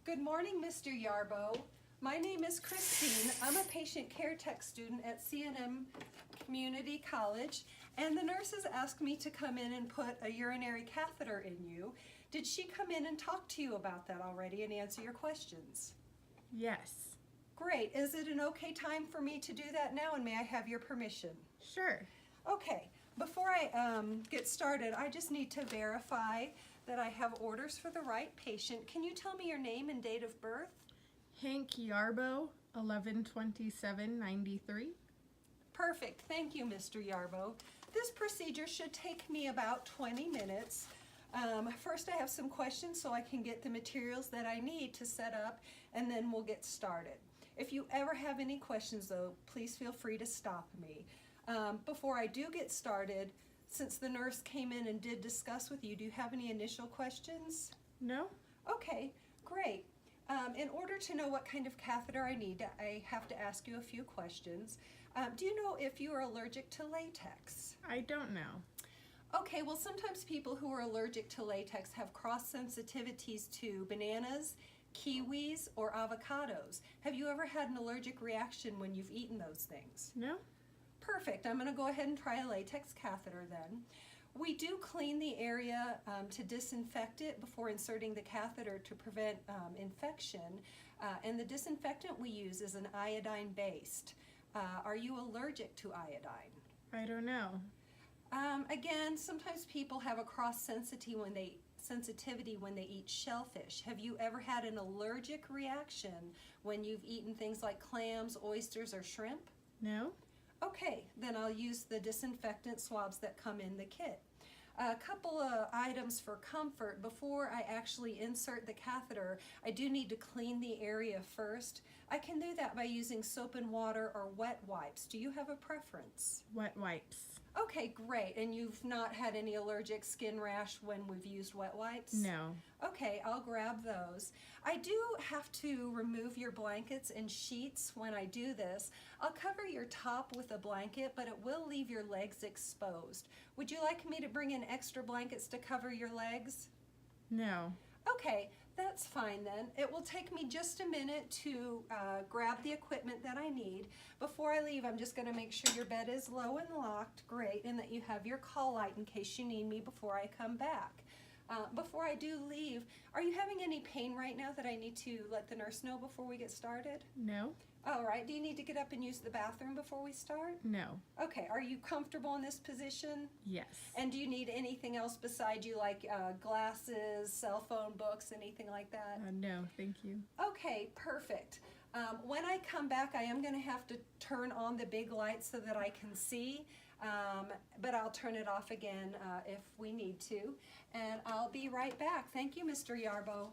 Good morning, Mr. Yarbo. My name is Christine. I'm a patient care tech student at CNM Community College, and the nurses asked me to come in and put a urinary catheter in you. Did she come in and talk to you about that already and answer your questions? Yes. Great. Is it an okay time for me to do that now, and may I have your permission? Sure. Okay. Before I get started, I just need to verify that I have orders for the right patient. Can you tell me your name and date of birth? Hank Yarbo, 11/27/93. Perfect. Thank you, Mr. Yarbo. This procedure should take me about 20 minutes. First, I have some questions so I can get the materials that I need to set up, and then we'll get started. If you ever have any questions, though, please feel free to stop me. Before I do get started, since the nurse came in and did discuss with you, do you have any initial questions? No? Okay, great. In order to know what kind of catheter I need, I have to ask you a few questions. Do you know if you are allergic to latex? I don't know. Okay, well, sometimes people who are allergic to latex have cross sensitivities to bananas, kiwis, or avocados. Have you ever had an allergic reaction when you've eaten those things? No? Perfect. I'm going to go ahead and try a latex catheter then. We do clean the area to disinfect it before inserting the catheter to prevent infection. And the disinfectant we use is an iodine-based. Are you allergic to iodine? I don't know. Again, sometimes people have a cross sensitivity when they eat shellfish. Have you ever had an allergic reaction when you've eaten things like clams, oysters, or shrimp? No? Okay, then I'll use the disinfectant swabs that come in the kit. A couple of items for comfort. Before I actually insert the catheter, I do need to clean the area first. I can do that by using soap and water or wet wipes. Do you have a preference? Wet wipes. Okay, great. And you've not had any allergic skin rash when we've used wet wipes? No. Okay, I'll grab those. I do have to remove your blankets and sheets when I do this. I'll cover your top with a blanket, but it will leave your legs exposed. Would you like me to bring in extra blankets to cover your legs? No. Okay, that's fine then. It will take me just a minute to grab the equipment that I need. Before I leave, I'm just going to make sure your bed is low and locked, great, and that you have your call light in case you need me before I come back. Before I do leave, are you having any pain right now that I need to let the nurse know before we get started? No? All right, do you need to get up and use the bathroom before we start? No. Okay, are you comfortable in this position? Yes. And do you need anything else beside you, like glasses, cell phone, books, anything like that? No, thank you. Okay, perfect. When I come back, I am going to have to turn on the big light so that I can see, but I'll turn it off again if we need to. And I'll be right back. Thank you, Mr. Yarbo.